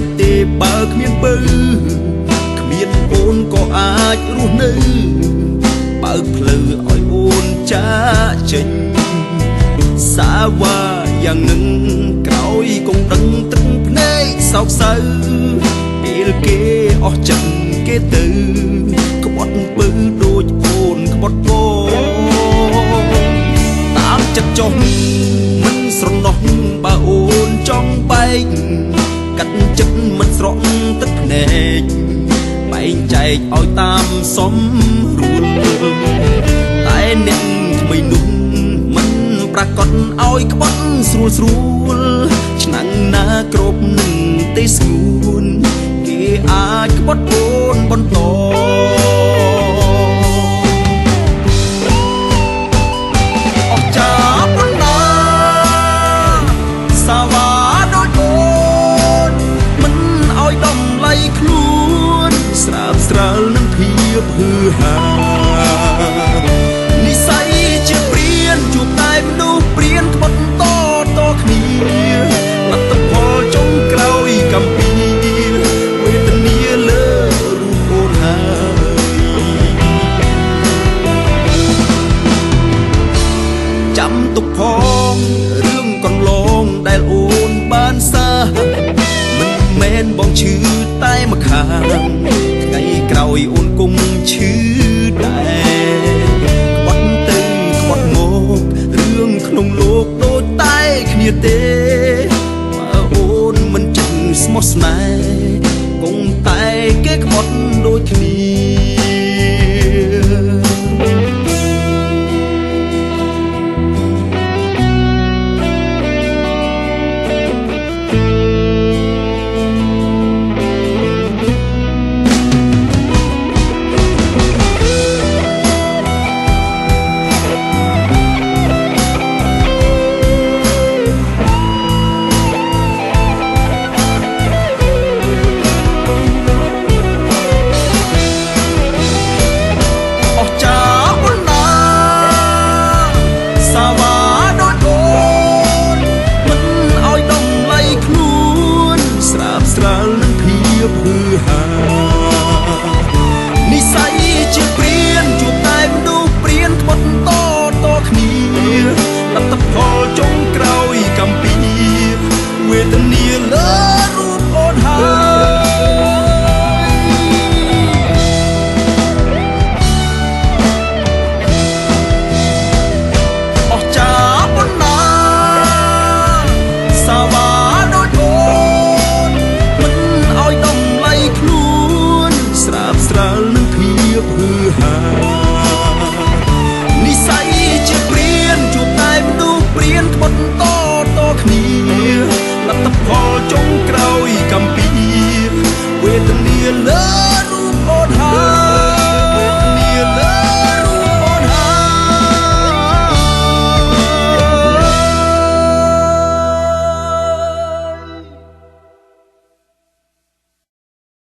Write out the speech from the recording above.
កទេបើគ្មានបើគ្មានអូនក៏អាចរស់នៅបើកផ្លូវឲ្យអូនចាចេញសាវ៉ាយ៉ាងនឹងក្រោយគង់ដឹងទឹកភ្នែកសោកសៅពេលគេអស់ចិត្តគេទៅក្បត់ពើដូចអូនក្បត់ពតាមចិត្តចុះមិនស្រណោះបើអូនចង់បែកកាត់ចិត្តមិនស្រក់ទឹកភ្នែកបែងចែកឲ្យតាមសមរួលតែអ្នកថ្មីនោះមិនប្រកាសឲ្យក្បត់ស្រួលស្រួលឆ្នាំងណាគ្រប់នឹងទេស្ងួនគេអាចក្បត់អូនបន្តអស់ចាប់បណ្ដាសាវ៉ាដូចអូនមិនឲ្យដំឡៃខ្លួនស្រាបស្រាលនឹងភាពហឺហានិស័យជាព្រានជួបតែមនុស្សព្រានក្បត់តគ្នាលទ្ធផលចុងក្រោយកំពីវេទនាលើរូបអូនហើយចាំទុកផងរឿងកន្លងដែលអូនបានសាមិនមែនបងឈឺតែម្ខាងថ្ងៃក្រោយអូនគង់ឈឺដែរក្បត់ទៅក្បត់មករឿងក្នុងលោកដូចតែគ្នាទេបើអូនមិនចឹងស្មោះស្នេហ៍គង់តែគេក្បត់ដូចគ្នានិស័យជាព្រានជួបតែមនុស្សព្រានក្បត់តគ្នាលទ្ធផលចុងក្រោយកំពីវេទនាលើរូបអូនហើយអស់ចាប់បណ្ដាសាវ៉ាដូចអូនមិនឲ្យដំឡៃខ្លួនស្រាបស្រាលនឹងភាពហឺហានិស័យជាព្រានជួបតែមនុស្សព្រានក្បត់តគ្នាលទ្ធផលចុងក្រោយកំពី